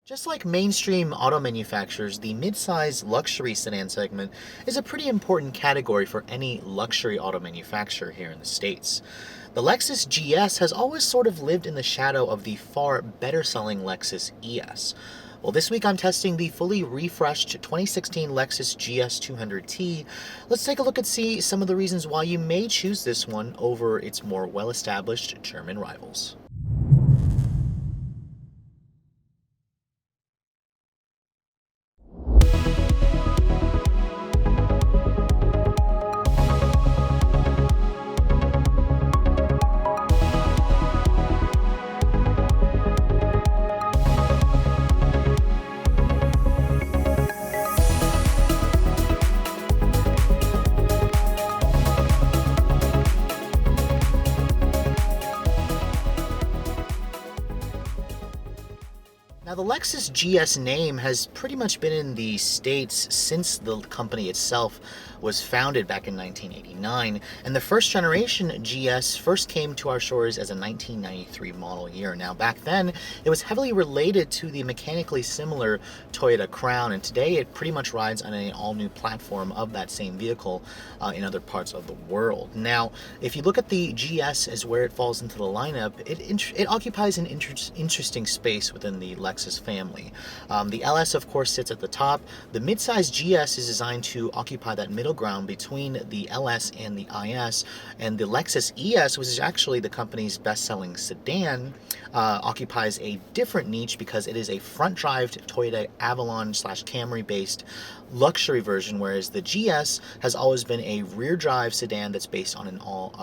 Just like mainstream auto manufacturers, the mid-size luxury sedan segment is a pretty important category for any luxury auto manufacturer here in the States. The Lexus GS has always sort of lived in the shadow of the far better-selling Lexus ES. Well, this week I'm testing the fully refreshed 2016 Lexus GS200t. Let's take a look and see some of the reasons why you may choose this one over its more well-established German rivals. Now, the Lexus GS name has pretty much been in the States since the company itself was founded back in 1989, and the first generation GS first came to our shores as a 1993 model year. Now, back then, it was heavily related to the mechanically similar Toyota Crown, and today it pretty much rides on an all-new platform of that same vehicle in other parts of the world. Now, if you look at the GS as where it falls into the lineup, it occupies an interesting space within the Lexus family. The LS, of course, sits at the top. The midsize GS is designed to occupy that middle ground between the LS and the IS, and the Lexus ES, which is actually the company's best-selling sedan, occupies a different niche because it is a front-drive Toyota Avalon/Camry-based luxury version, whereas the GS has always been a rear-drive sedan that's based on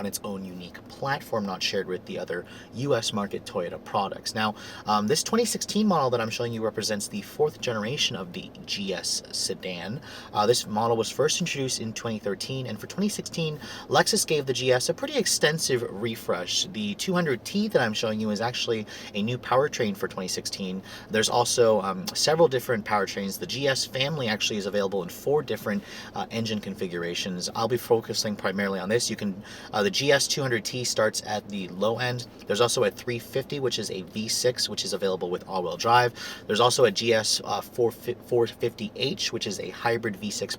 its own unique platform, not shared with the other U.S. market Toyota products. Now, this 2016 model that I'm showing you represents the fourth generation of the GS sedan. This model was first introduced in 2013, and for 2016, Lexus gave the GS a pretty extensive refresh. The 200t that I'm showing you is actually a new powertrain for 2016. There's also several different powertrains. The GS family actually is available in 4 different engine configurations. I'll be focusing primarily on this. The GS200t starts at the low end. There's also a 350, which is a V6, which is available with all-wheel drive. There's also a GS 450H, which is a hybrid V6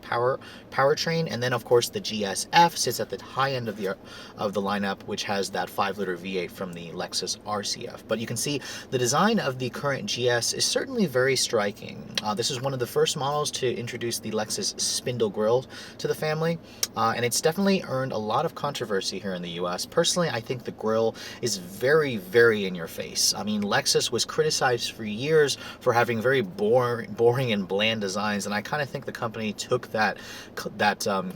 powertrain, and then of course the GSF sits at the high end of the lineup, which has that 5-liter V8 from the Lexus RCF. But you can see the design of the current GS is certainly very striking. This is one of the first models to introduce the Lexus spindle grille to the family, and it's definitely earned a lot of controversy here in the US. Personally, I think the grille is very, very in your face. I mean, Lexus was criticized for years for having very boring and bland designs, and I kind of think the company took that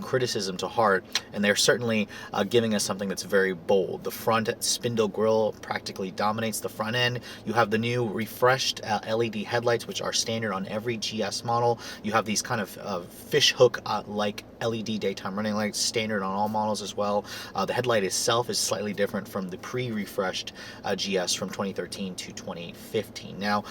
criticism to heart, and they're certainly giving us something that's very bold. The front spindle grille practically dominates the front end. You have the new refreshed LED headlights, which are standard on every GS model. You have these kind of fish hook like LED daytime running lights, standard on all models as well. The headlight itself is slightly different from the pre-refreshed GS from 2013 to 2015. Now,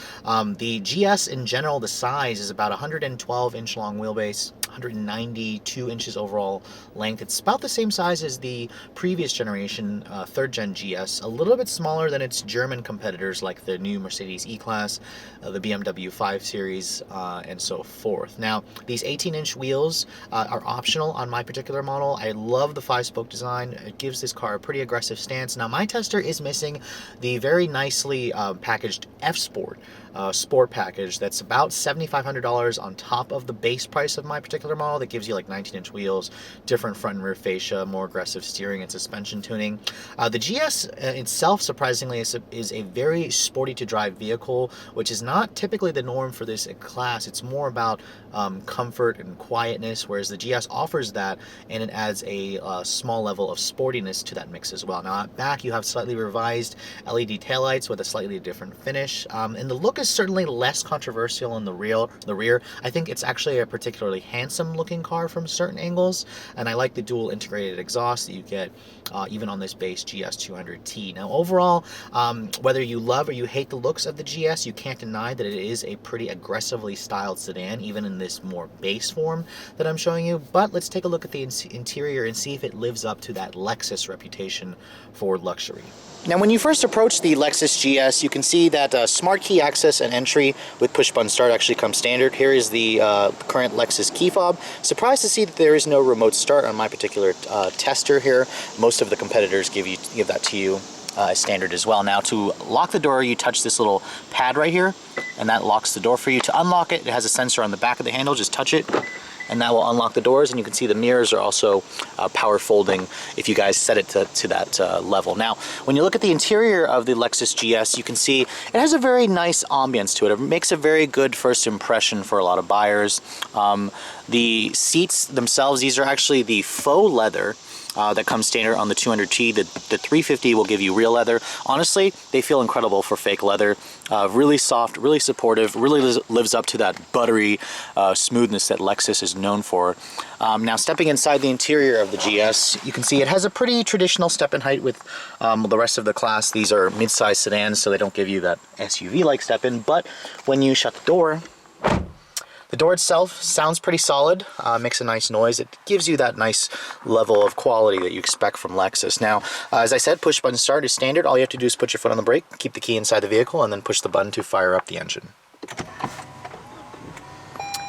the GS in general, the size is about 112-inch long wheelbase, 192 inches overall length. It's about the same size as the previous generation, third gen GS, a little bit smaller than its German competitors like the new Mercedes E-Class, the BMW 5 Series, and so forth. Now, these 18-inch wheels are optional on my particular model. I love the 5-spoke design. It gives this car a pretty aggressive stance. Now, my tester is missing the very nicely packaged F-Sport Sport package that's about $7,500 on top of the base price of my particular model. That gives you like 19-inch wheels, different front and rear fascia, more aggressive steering and suspension tuning. The GS itself, surprisingly, is a very sporty to drive vehicle, which is not typically the norm for this class. It's more about comfort and quietness, whereas the GS offers that, and it adds a small level of sportiness to that mix as well. Now, at back, you have slightly revised LED taillights with a slightly different finish, and the look is certainly less controversial in the rear. I think it's actually a particularly handsome looking car from certain angles, and I like the dual integrated exhaust that you get even on this base GS200t. Now, overall, whether you love or you hate the looks of the GS, you can't deny that it is a pretty aggressively styled sedan, even in this more base form that I'm showing you. But let's take a look at the interior and see if it lives up to that Lexus reputation for luxury. Now, when you first approach the Lexus GS, you can see that smart key access access and entry with push button start actually comes standard. Here is the current Lexus key fob. Surprised to see that there is no remote start on my particular tester here. Most of the competitors give that to you standard as well. Now to lock the door, you touch this little pad right here, and that locks the door for you. To unlock it, it has a sensor on the back of the handle. Just touch it, and that will unlock the doors. And you can see the mirrors are also power folding if you guys set it to that level. Now, when you look at the interior of the Lexus GS, you can see it has a very nice ambience to it. It makes a very good first impression for a lot of buyers. The seats themselves, these are actually the faux leather that comes standard on the 200T. The 350 will give you real leather. Honestly, they feel incredible for fake leather. Really soft, really supportive, really lives up to that buttery smoothness that Lexus is known for. Now, stepping inside the interior of the GS, you can see it has a pretty traditional step-in height with the rest of the class. These are mid-size sedans, so they don't give you that SUV-like step-in, but when you shut the door itself sounds pretty solid, makes a nice noise. It gives you that nice level of quality that you expect from Lexus. Now, as I said, push button start is standard. All you have to do is put your foot on the brake, keep the key inside the vehicle, and then push the button to fire up the engine.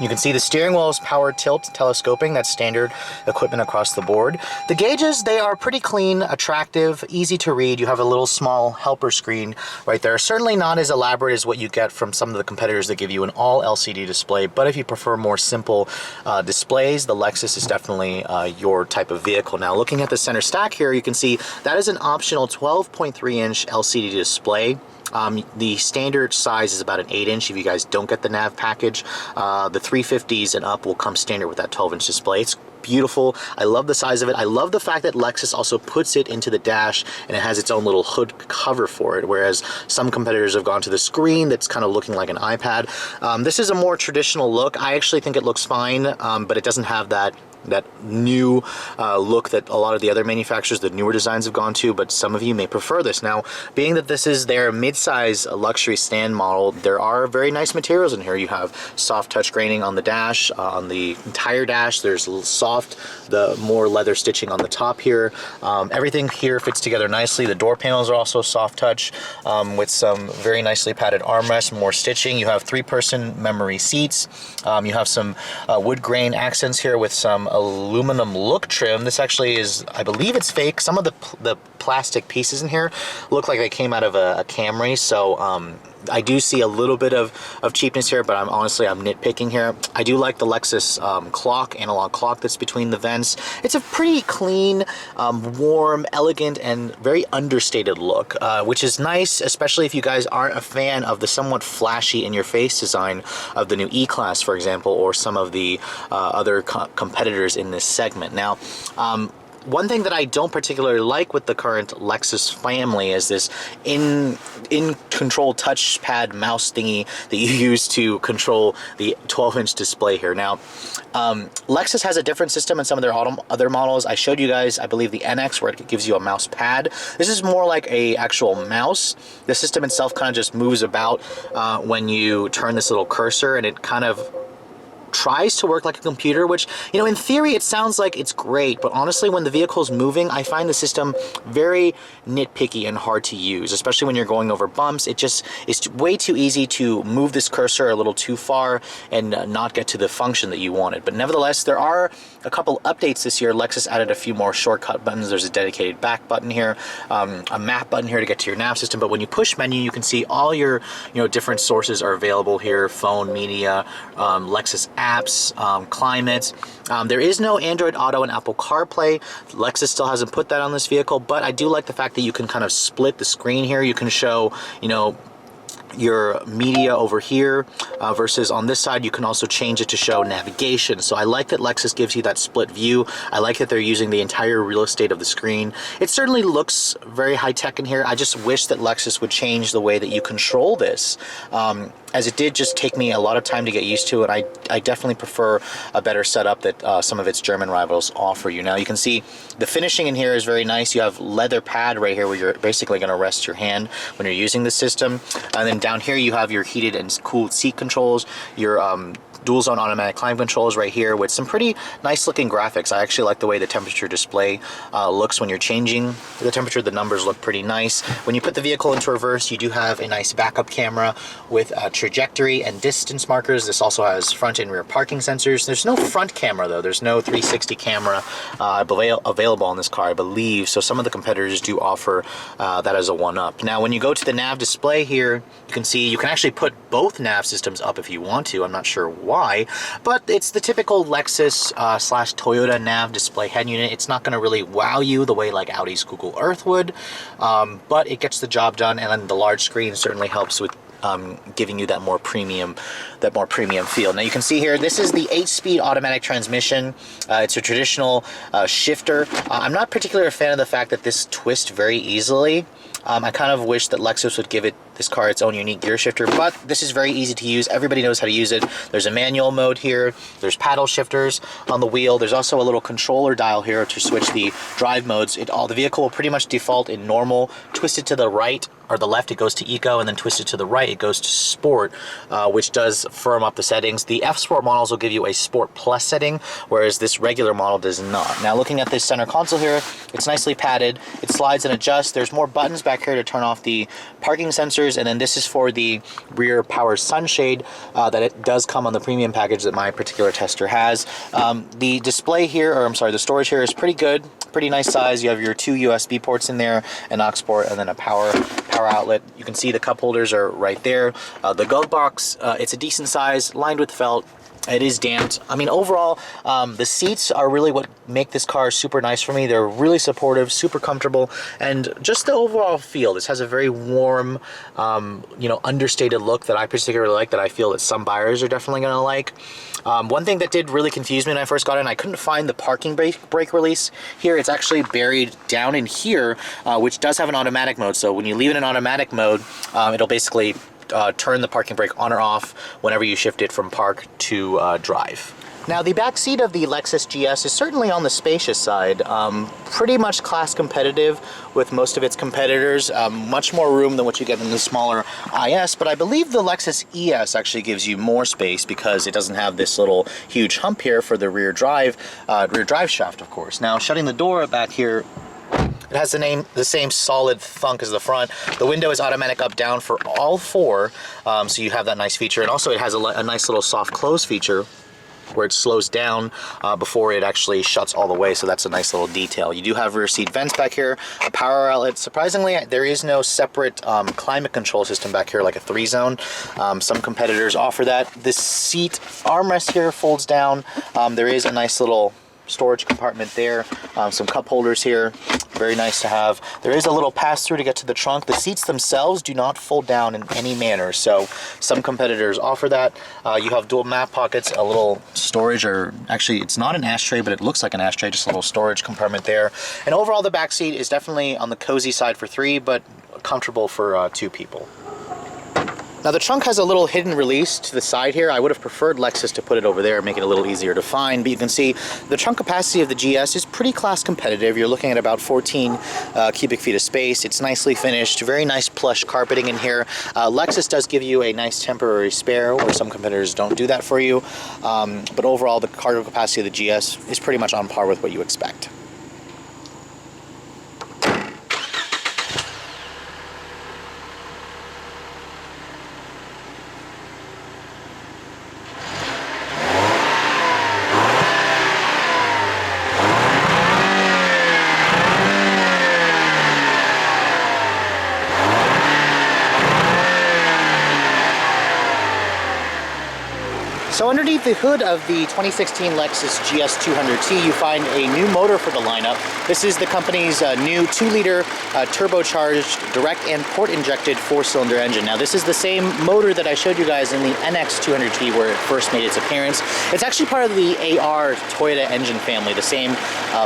You can see the steering wheel is power tilt telescoping. That's standard equipment across the board. The gauges, they are pretty clean, attractive, easy to read. You have a little small helper screen right there. Certainly not as elaborate as what you get from some of the competitors that give you an all LCD display, but if you prefer more simple displays, the Lexus is definitely your type of vehicle. Now, looking at the center stack here, you can see that is an optional 12.3-inch LCD display. The standard size is about an 8-inch if you guys don't get the nav package. The 350s and up will come standard with that 12-inch display. It's beautiful. I love the size of it. I love the fact that Lexus also puts it into the dash and it has its own little hood cover for it, whereas some competitors have gone to the screen that's kind of looking like an iPad. This is a more traditional look. I actually think it looks fine, but it doesn't have that new look that a lot of the other manufacturers, the newer designs, have gone to, but some of you may prefer this. Now, being that this is their mid-size luxury stand model, there are very nice materials in here. You have soft touch graining on the dash, on the entire dash. There's soft, the more leather stitching on the top here. Everything here fits together nicely. The door panels are also soft touch with some very nicely padded armrests, more stitching. You have 3-person memory seats. You have some wood grain accents here with some aluminum look trim. This actually is, I believe it's fake. Some of the plastic pieces in here look like they came out of a Camry, so I do see a little bit of cheapness here, but I'm nitpicking here. I do like the Lexus analog clock that's between the vents. It's a pretty clean, warm, elegant, and very understated look, which is nice, especially if you guys aren't a fan of the somewhat flashy in-your-face design of the new E-Class, for example, or some of the other competitors in this segment. Now, one thing that I don't particularly like with the current Lexus family is this in-control touchpad mouse thingy that you use to control the 12-inch display here. Now, Lexus has a different system in some of their other models. I showed you guys, I believe, the NX, where it gives you a mouse pad. This is more like a actual mouse. The system itself kind of just moves about when you turn this little cursor, and it kind of tries to work like a computer, which, you know, in theory it sounds like it's great, but honestly, when the vehicle's moving, I find the system very nitpicky and hard to use, especially when you're going over bumps. It's way too easy to move this cursor a little too far and not get to the function that you wanted. But nevertheless, there are a couple updates this year. Lexus added a few more shortcut buttons. There's a dedicated back button here, a map button here to get to your nav system, but when you push menu, you can see all your different sources are available here: phone, media, Lexus apps, climate. There is no Android Auto and Apple CarPlay. Lexus still hasn't put that on this vehicle, but I do like the fact that you can kind of split the screen here. You can show, your media over here versus on this side you can also change it to show navigation. So I like that Lexus gives you that split view. I like that they're using the entire real estate of the screen. It certainly looks very high-tech in here. I just wish that Lexus would change the way that you control this, as it did just take me a lot of time to get used to, and I definitely prefer a better setup that some of its German rivals offer you. Now you can see the finishing in here is very nice. You have leather pad right here where you're basically going to rest your hand when you're using the system, and then down here you have your heated and cooled seat controls, your dual zone automatic climate controls right here with some pretty nice looking graphics. I actually like the way the temperature display looks when you're changing the temperature. The numbers look pretty nice. When you put the vehicle into reverse, you do have a nice backup camera with trajectory and distance markers. This also has front and rear parking sensors. There's no front camera though. There's no 360 camera available on this car, I believe. So some of the competitors do offer that as a one-up. Now, when you go to the nav display here, you can see you can actually put both nav systems up if you want to. I'm not sure why, but it's the typical Lexus slash Toyota nav display head unit. It's not going to really wow you the way like Audi's Google Earth would, but it gets the job done, and then the large screen certainly helps with giving you that more premium feel. Now you can see here, this is the 8-speed automatic transmission. It's a traditional shifter. I'm not particularly a fan of the fact that this twists very easily. I kind of wish that Lexus would give this car its own unique gear shifter, but this is very easy to use. Everybody knows how to use it. There's a manual mode here. There's paddle shifters on the wheel. There's also a little controller dial here to switch the drive modes. The vehicle will pretty much default in normal. Twisted to the right or the left, it goes to eco, and then twisted to the right, it goes to sport, which does firm up the settings. The F Sport models will give you a Sport Plus setting, whereas this regular model does not. Now, looking at this center console here, it's nicely padded. It slides and adjusts. There's more buttons back here to turn off the parking sensors, and then this is for the rear power sunshade that it does come on the premium package that my particular tester has. The display here, or I'm sorry, the storage here is pretty good. Pretty nice size. You have your 2 USB ports in there, an aux port, and then a power outlet. You can see the cup holders are right there. The glove box, it's a decent size, lined with felt. It is damped. I mean, overall, the seats are really what make this car super nice for me. They're really supportive, super comfortable, and just the overall feel. This has a very warm, you know, understated look that I particularly like, that I feel that some buyers are definitely going to like. One thing that did really confuse me when I first got in, I couldn't find the parking brake release here. It's actually buried down in here, which does have an automatic mode. So when you leave it in automatic mode, it'll basically turn the parking brake on or off whenever you shift it from park to drive. Now, the back seat of the Lexus GS is certainly on the spacious side, pretty much class competitive with most of its competitors, much more room than what you get in the smaller IS, but I believe the Lexus ES actually gives you more space because it doesn't have this little huge hump here for the rear drive shaft, of course. Now, shutting the door back here, it has the same solid thunk as the front. The window is automatic up down for all four, so you have that nice feature. And also it has a nice little soft close feature where it slows down before it actually shuts all the way, so that's a nice little detail. You do have rear seat vents back here, a power outlet. Surprisingly, there is no separate climate control system back here like a 3-zone. Some competitors offer that. This seat armrest here folds down. There is a nice little storage compartment there, some cup holders here, very nice to have. There is a little pass-through to get to the trunk. The seats themselves do not fold down in any manner, so some competitors offer that. You have dual map pockets, a little storage, or actually it's not an ashtray, but it looks like an ashtray, just a little storage compartment there. And overall, the back seat is definitely on the cozy side for 3, but comfortable for 2 people. Now, the trunk has a little hidden release to the side here. I would have preferred Lexus to put it over there, make it a little easier to find, but you can see the trunk capacity of the GS is pretty class competitive. You're looking at about 14 cubic feet of space. It's nicely finished, very nice plush carpeting in here. Lexus does give you a nice temporary spare, where some competitors don't do that for you, but overall the cargo capacity of the GS is pretty much on par with what you expect. So underneath the hood of the 2016 Lexus GS200t, you find a new motor for the lineup. This is the company's new 2-liter turbocharged, direct and port-injected 4-cylinder engine. Now, this is the same motor that I showed you guys in the NX200t where it first made its appearance. It's actually part of the AR Toyota engine family, the same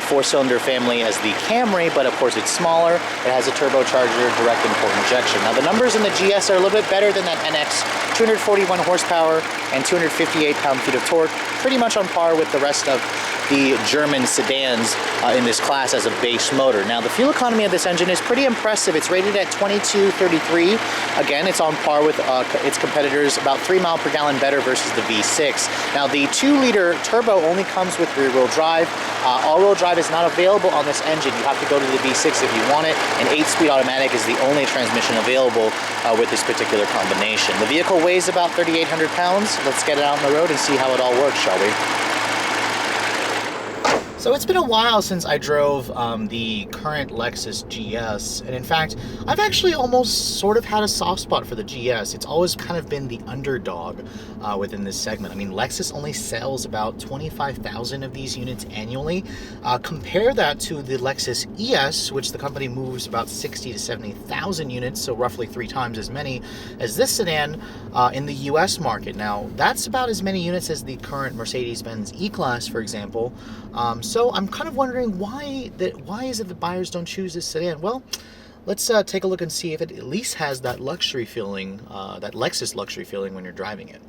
4-cylinder family as the Camry, but of course it's smaller. It has a turbocharger, direct and port injection. Now, the numbers in the GS are a little bit better than that NX. 241 horsepower and 258 pound-feet of torque. pretty much on par with the rest of the German sedans in this class as a base motor. Now, the fuel economy of this engine is pretty impressive. It's rated at 2233. Again, it's on par with its competitors, about 3 miles per gallon better versus the V6. Now, the 2-liter turbo only comes with rear-wheel drive. All-wheel drive is not available on this engine. You have to go to the V6 if you want it. An 8-speed automatic is the only transmission available with this particular combination. The vehicle weighs about 3,800 pounds. Let's get it out on the road and see how it all works, shall we? So it's been a while since I drove the current Lexus GS, and in fact, I've actually almost sort of had a soft spot for the GS. It's always kind of been the underdog within this segment. I mean, Lexus only sells about 25,000 of these units annually. Compare that to the Lexus ES, which the company moves about 60 to 70,000 units, so roughly 3 times as many as this sedan in the US market. Now, that's about as many units as the current Mercedes-Benz E-Class, for example. So I'm kind of wondering why is it that buyers don't choose this sedan? Well, let's take a look and see if it at least has that luxury feeling, that Lexus luxury feeling when you're driving it.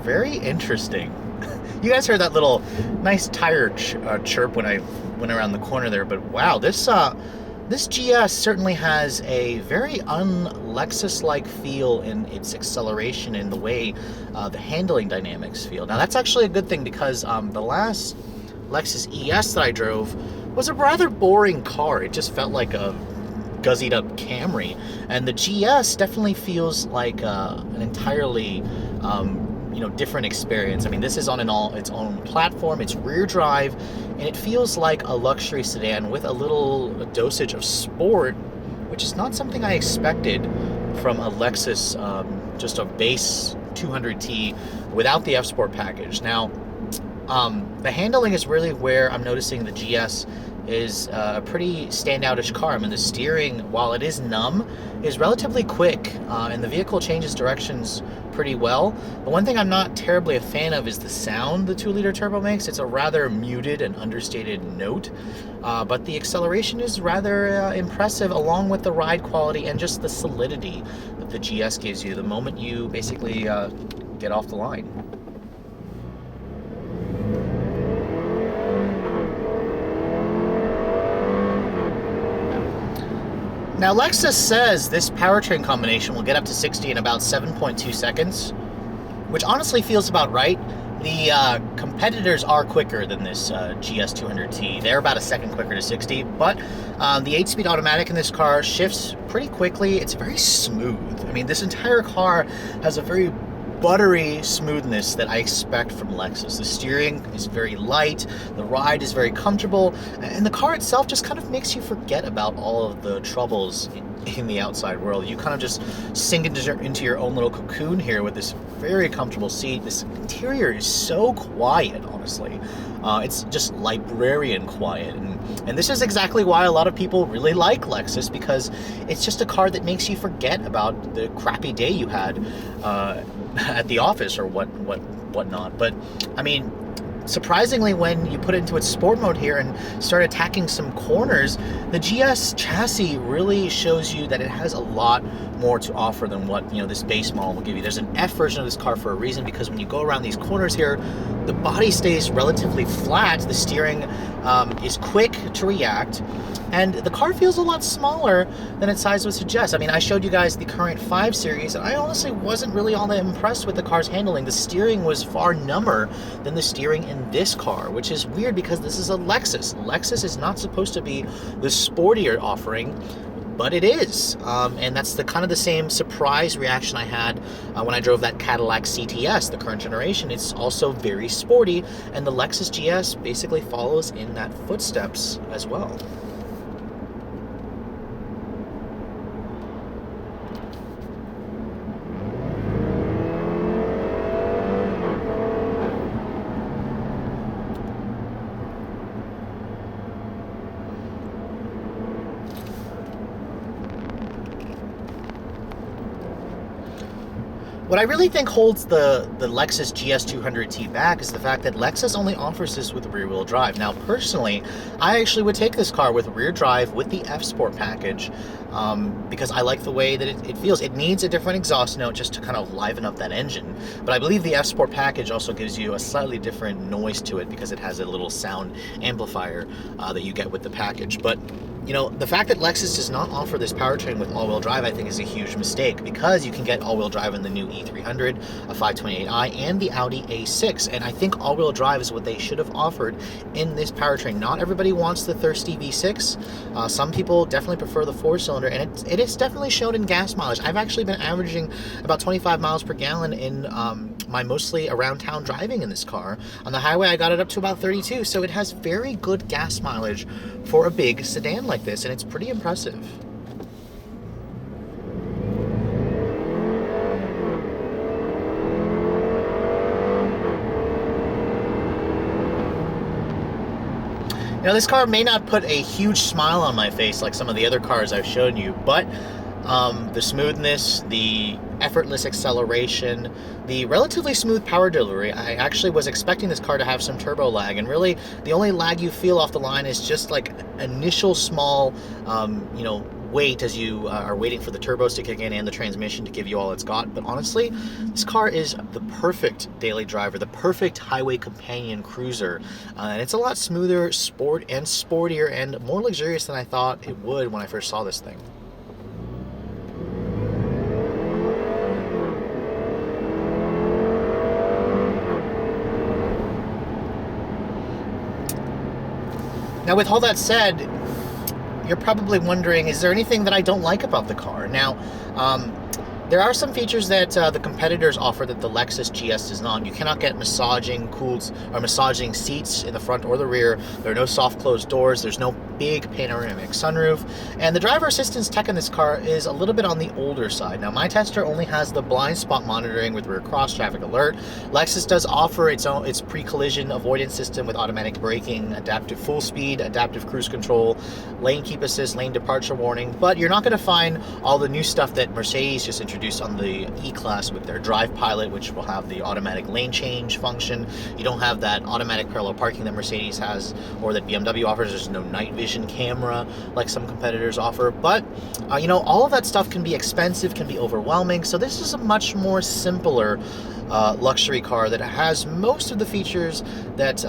Very interesting. You guys heard that little nice tire chirp when I went around the corner there, but wow, this GS certainly has a very un-Lexus-like feel in its acceleration and the way the handling dynamics feel. Now, that's actually a good thing because the last Lexus ES that I drove was a rather boring car. It just felt like a guzzied up Camry, and the GS definitely feels like an entirely different experience. I mean, this is on its own platform, it's rear drive, and it feels like a luxury sedan with a little dosage of sport, which is not something I expected from a Lexus, just a base 200t without the F-Sport package. Now, the handling is really where I'm noticing the GS is a pretty standoutish car. I mean, the steering, while it is numb, is relatively quick, and the vehicle changes directions pretty well. The one thing I'm not terribly a fan of is the sound the 2-liter turbo makes. It's a rather muted and understated note, but the acceleration is rather impressive, along with the ride quality and just the solidity that the GS gives you the moment you basically get off the line. Now, Lexus says this powertrain combination will get up to 60 in about 7.2 seconds, which honestly feels about right. The competitors are quicker than this GS200t. They're about a second quicker to 60, but the 8-speed automatic in this car shifts pretty quickly. It's very smooth. I mean, this entire car has a very buttery smoothness that I expect from Lexus. The steering is very light, the ride is very comfortable, and the car itself just kind of makes you forget about all of the troubles in the outside world. You kind of just sink into your own little cocoon here with this very comfortable seat. This interior is so quiet, honestly. It's just librarian quiet, and this is exactly why a lot of people really like Lexus, because it's just a car that makes you forget about the crappy day you had at the office or whatnot. But I mean, surprisingly, when you put it into its sport mode here and start attacking some corners, the GS chassis really shows you that it has a lot more to offer than what this base model will give you. There's an F version of this car for a reason, because when you go around these corners here, the body stays relatively flat, the steering is quick to react, and the car feels a lot smaller than its size would suggest. I mean, I showed you guys the current 5 Series, and I honestly wasn't really all that impressed with the car's handling. The steering was far number than the steering in this car, which is weird because this is a Lexus. Lexus is not supposed to be the sportier offering, but it is, and that's kind of the same surprise reaction I had when I drove that Cadillac CTS, the current generation. It's also very sporty, and the Lexus GS basically follows in that footsteps as well. What I really think holds the Lexus GS200t back is the fact that Lexus only offers this with rear-wheel drive. Now, personally, I actually would take this car with rear drive with the F-Sport package because I like the way that it feels. It needs a different exhaust note just to kind of liven up that engine, but I believe the F-Sport package also gives you a slightly different noise to it because it has a little sound amplifier that you get with the package. But you know, the fact that Lexus does not offer this powertrain with all-wheel drive, I think, is a huge mistake, because you can get all-wheel drive in the new E300, a 528i, and the Audi A6, and I think all-wheel drive is what they should have offered in this powertrain. Not everybody wants the thirsty V6. Some people definitely prefer the four-cylinder, and it is definitely shown in gas mileage. I've actually been averaging about 25 miles per gallon in my mostly around-town driving in this car. On the highway, I got it up to about 32, so it has very good gas mileage for a big sedan like this, and it's pretty impressive. Now, this car may not put a huge smile on my face like some of the other cars I've shown you, but the smoothness, the effortless acceleration, the relatively smooth power delivery. I actually was expecting this car to have some turbo lag, and really the only lag you feel off the line is just like initial small, you know, wait as you are waiting for the turbos to kick in and the transmission to give you all it's got. But honestly, this car is the perfect daily driver, the perfect highway companion cruiser, and it's a lot smoother, sportier, and more luxurious than I thought it would when I first saw this thing. Now, with all that said, you're probably wondering, is there anything that I don't like about the car? Now, there are some features that the competitors offer that the Lexus GS does not. You cannot get massaging seats in the front or the rear. There are no soft closed doors. There's no big panoramic sunroof. And the driver assistance tech in this car is a little bit on the older side. Now, my tester only has the blind spot monitoring with rear cross traffic alert. Lexus does offer its pre-collision avoidance system with automatic braking, adaptive full speed, adaptive cruise control, lane keep assist, lane departure warning. But you're not going to find all the new stuff that Mercedes just introduced on the E-Class with their Drive Pilot, which will have the automatic lane change function. You don't have that automatic parallel parking that Mercedes has or that BMW offers. There's no night vision camera like some competitors offer. But, you know, all of that stuff can be expensive, can be overwhelming. So this is a much more simpler luxury car that has most of the features that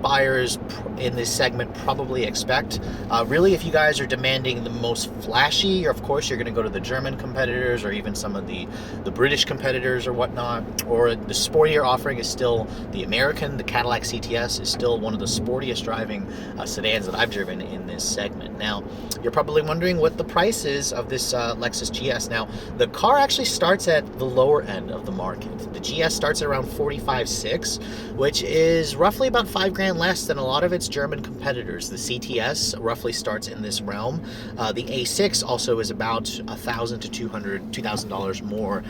buyers in this segment probably expect. Really, if you guys are demanding the most flashy, of course you're going to go to the German competitors or even some of the British competitors or whatnot. Or the sportier offering is still the American. The Cadillac CTS is still one of the sportiest driving sedans that I've driven in this segment. Now, you're probably wondering what the price is of this Lexus GS. Now, the car actually starts at the lower end of the market. The GS starts at around $45,600, which is roughly about $5,000 less than a lot of its German competitors. The CTS roughly starts in this realm. The A6 also is about $1,000 to $2,000 more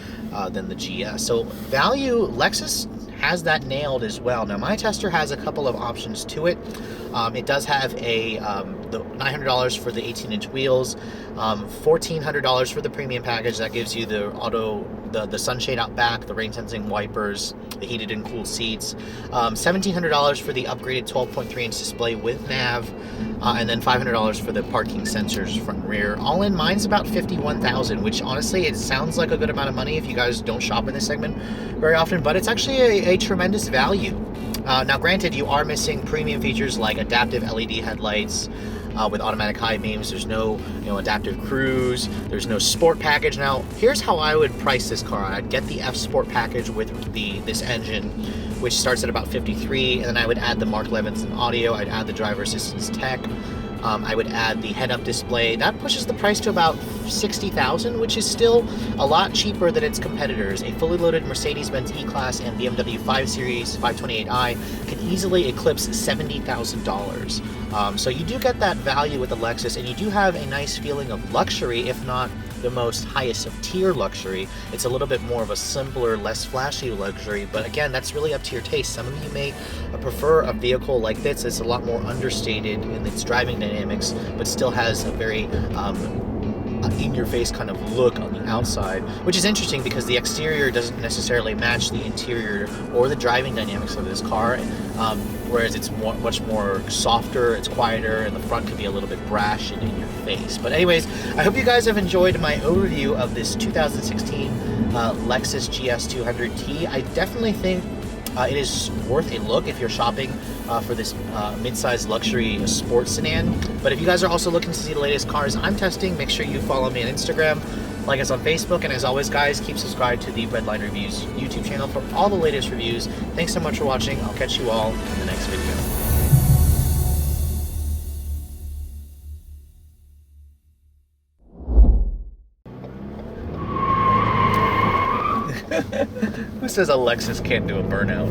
than the GS. So value, Lexus has that nailed as well. Now, my tester has a couple of options to it. It does have the $900 for the 18-inch wheels, $1,400 for the premium package. That gives you the sunshade out back, the rain-sensing wipers, the heated and cooled seats, $1,700 for the upgraded 12.3-inch display with nav, and then $500 for the parking sensors front and rear. All in, mine's about $51,000, which honestly, it sounds like a good amount of money if you guys don't shop in this segment very often, but it's actually a tremendous value. Now, granted, you are missing premium features like adaptive LED headlights with automatic high beams. There's no, adaptive cruise. There's no sport package. Now, here's how I would price this car. I'd get the F Sport package with this engine, which starts at about $53,000, and then I would add the Mark Levinson audio. I'd add the driver assistance tech. I would add the head-up display. That pushes the price to about $60,000, which is still a lot cheaper than its competitors. A fully loaded Mercedes-Benz E-Class and BMW 5 Series 528i can easily eclipse $70,000. So you do get that value with the Lexus, and you do have a nice feeling of luxury, if not the most highest of tier luxury. It's a little bit more of a simpler, less flashy luxury, but again, that's really up to your taste. Some of you may prefer a vehicle like this that's a lot more understated in its driving dynamics, but still has a very in-your-face kind of look on the outside, which is interesting because the exterior doesn't necessarily match the interior or the driving dynamics of this car, whereas it's much more softer, it's quieter, and the front can be a little bit brash and in your face. But anyways, I hope you guys have enjoyed my overview of this 2016 Lexus GS200t. I definitely think it is worth a look if you're shopping for this mid-sized luxury sports sedan. But if you guys are also looking to see the latest cars I'm testing, make sure you follow me on Instagram, like us on Facebook, and as always, guys, keep subscribed to the Redline Reviews YouTube channel for all the latest reviews. Thanks so much for watching. I'll catch you all in the next video. Who says a Lexus can't do a burnout?